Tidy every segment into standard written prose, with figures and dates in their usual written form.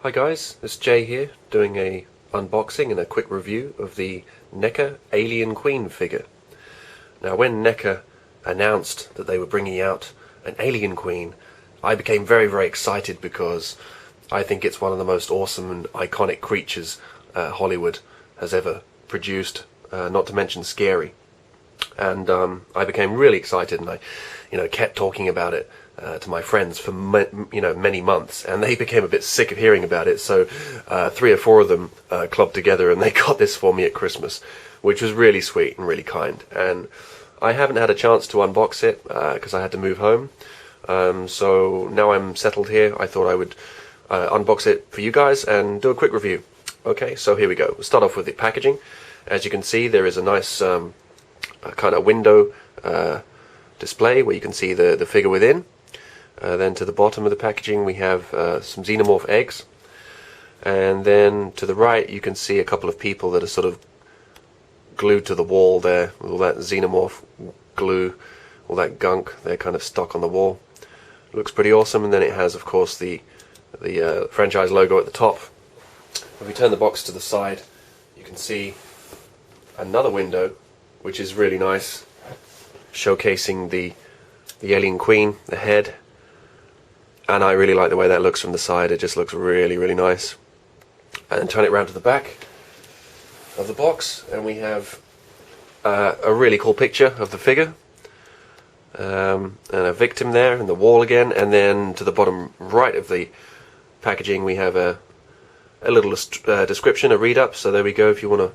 Hi guys, it's Jay here, doing a unboxing and a quick review of the NECA Alien Queen figure. Now when NECA announced that they were bringing out an Alien Queen, I became very excited because I think it's one of the most awesome and iconic creatures Hollywood has ever produced, not to mention scary. And I became really excited, and I kept talking about it to my friends for many months, and they became a bit sick of hearing about it. So 3 or 4 of them clubbed together, and they got this for me at Christmas, which was really sweet and really kind. And I haven't had a chance to unbox it because I had to move home. So now I'm settled here, I thought I would unbox it for you guys and do a quick review. Okay, so here we go. We'll start off with the packaging. As you can see, there is a nice kind of window display where you can see the figure within. Then to the bottom of the packaging we have some xenomorph eggs, and then to the right you can see a couple of people that are sort of glued to the wall there with all that xenomorph glue, all that gunk. They're kind of stuck on the wall. Looks pretty awesome. And then it has, of course, the franchise logo at the top. If we turn the box to the side, you can see another window, which is really nice, showcasing the Alien Queen, the head. And I really like the way that looks from the side. It just looks really nice. And turn it round to the back of the box, and we have a really cool picture of the figure, and a victim there in the wall again. And then to the bottom right of the packaging we have a little description, a read up. So there we go. If you want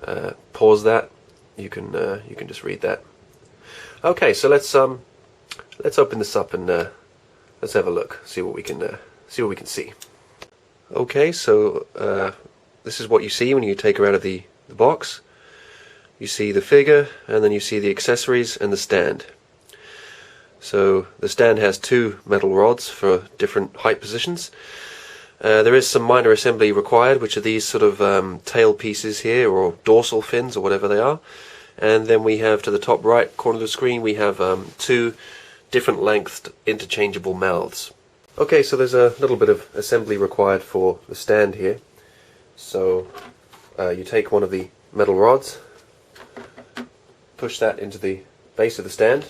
to pause that, you can just read that. Okay, so let's open this up and let's have a look, see what we can see. Okay, so this is what you see when you take her out of the box. You see the figure, and then you see the accessories and the stand. So the stand has 2 metal rods for different height positions. There is some minor assembly required, which are these sort of tail pieces here, or dorsal fins, or whatever they are. And then we have, to the top right corner of the screen, we have 2 different lengthed interchangeable mouths. Okay, so there's a little bit of assembly required for the stand here. So you take one of the metal rods, push that into the base of the stand,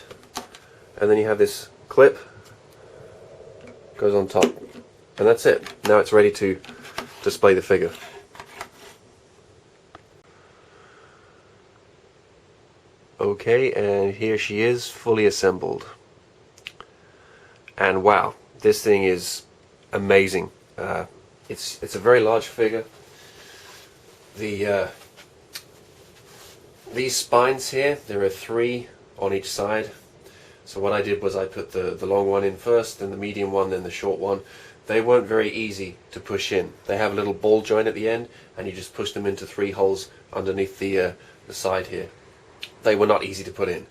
and then you have this clip, goes on top, and that's it. Now it's ready to display the figure. Okay, and here she is, fully assembled. And wow, this thing is amazing. It's a very large figure. These spines here, there are 3 on each side. So what I did was I put the long one in first, then the medium one, then the short one. They weren't very easy to push in. They have a little ball joint at the end, and you just push them into 3 holes underneath the side here. They were not easy to put in.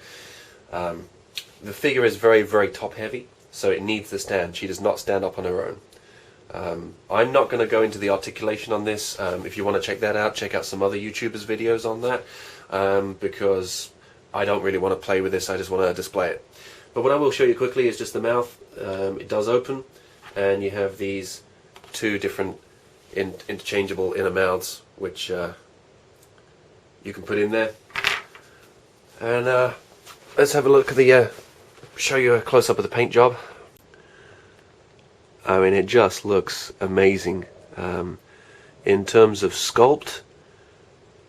The figure is very top heavy, so it needs the stand. She does not stand up on her own. I'm not going to go into the articulation on this. If you want to check that out, check out some other YouTubers' videos on that, because I don't really want to play with this. I just want to display it. But what I will show you quickly is just the mouth. It does open, and you have these 2 different interchangeable inner mouths, which you can put in there. And let's have a look at show you a close-up of the paint job. I mean, it just looks amazing. In terms of sculpt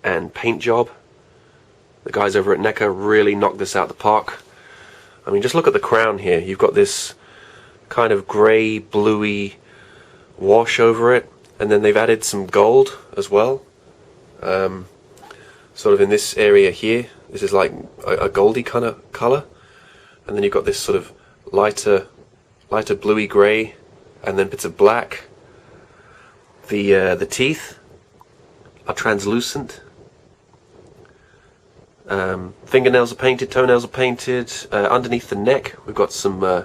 and paint job, the guys over at NECA really knocked this out the park. I mean, just look at the crown here. You've got this kind of grey, bluey wash over it, and then they've added some gold as well. Sort of in this area here, this is like a goldy kind of colour, and then you've got this sort of lighter bluey grey, and then bits of black. The teeth are translucent. Fingernails are painted, toenails are painted. Underneath the neck we've got some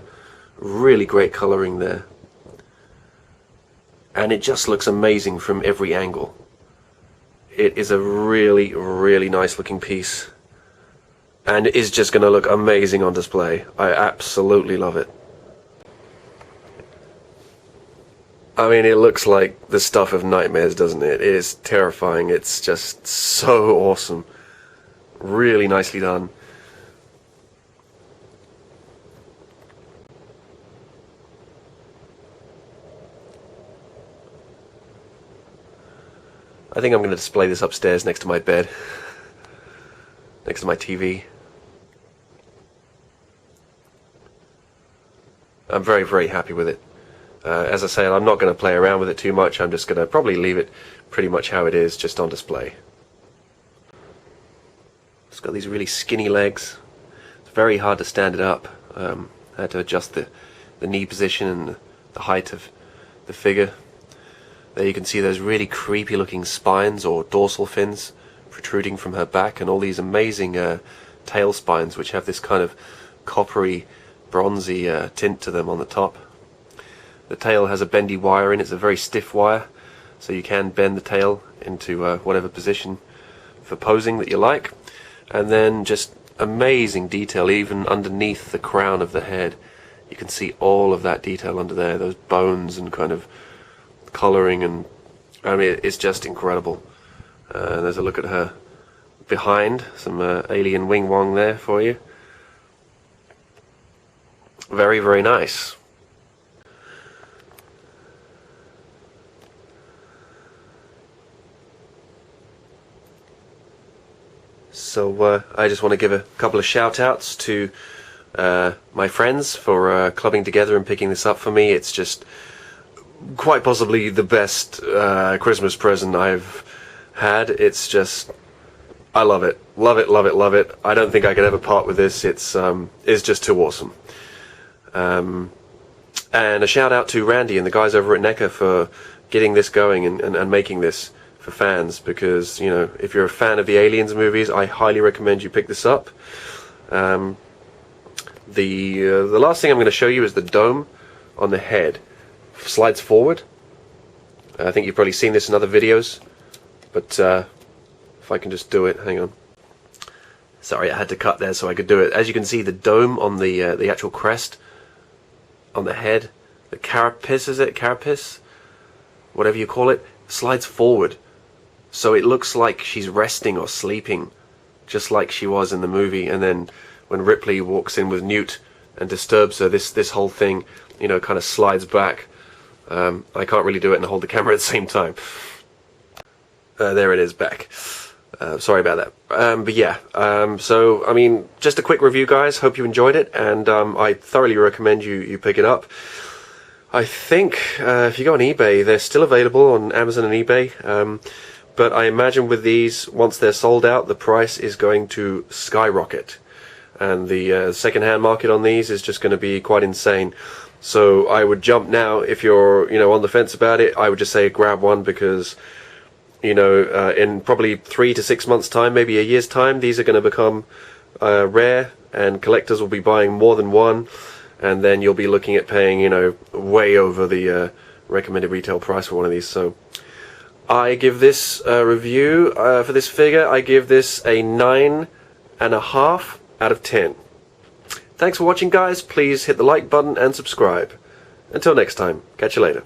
really great colouring there, and it just looks amazing from every angle. It is a really nice looking piece, and it is just going to look amazing on display. I absolutely love it. I mean, it looks like the stuff of nightmares, doesn't it? It is terrifying. It's just so awesome. Really nicely done. I think I'm going to display this upstairs next to my bed, next to my TV. I'm very, very happy with it. As I said, I'm not going to play around with it too much. I'm just going to probably leave it pretty much how it is, just on display. It's got these really skinny legs. It's very hard to stand it up. I had to adjust the knee position and the height of the figure. There you can see those really creepy looking spines or dorsal fins protruding from her back, and all these amazing tail spines which have this kind of coppery, bronzy tint to them on the top. The tail has a bendy wire in it. It's a very stiff wire, so you can bend the tail into whatever position for posing that you like. And then just amazing detail even underneath the crown of the head. You can see all of that detail under there, those bones and kind of colouring, and I mean it's just incredible. There's a look at her behind, some alien wing wong there for you. Very, very nice. So I just want to give a couple of shout outs to my friends for clubbing together and picking this up for me. It's just quite possibly the best Christmas present I've had. It's just, I love it. Love it, love it, love it. I don't think I could ever part with this. It's just too awesome. And a shout out to Randy and the guys over at NECA for getting this going and making this for fans, because, you know, if you're a fan of the Aliens movies, I highly recommend you pick this up. The last thing I'm going to show you is the dome on the head. Slides forward. I think you've probably seen this in other videos, but if I can just do it, hang on. Sorry, I had to cut there so I could do it. As you can see, the dome on the actual crest on the head, the carapace, is it? Carapace? Whatever you call it, slides forward. So it looks like she's resting or sleeping, just like she was in the movie. And then when Ripley walks in with Newt and disturbs her, this whole thing, you know, kind of slides back. I can't really do it and hold the camera at the same time. There it is, back. Sorry about that. But yeah, so I mean, just a quick review, guys. Hope you enjoyed it, and I thoroughly recommend you pick it up. I think if you go on eBay, they're still available on Amazon and eBay. But I imagine with these, once they're sold out, the price is going to skyrocket, and the second-hand market on these is just going to be quite insane. So I would jump now. If you're, you know, on the fence about it, I would just say grab one, because, you know, in probably 3 to 6 months' time, maybe a year's time, these are going to become rare, and collectors will be buying more than one, and then you'll be looking at paying, you know, way over the recommended retail price for one of these. So I give this review for this figure, I give this a 9.5 out of 10. Thanks for watching, guys. Please hit the like button and subscribe. Until next time, catch you later.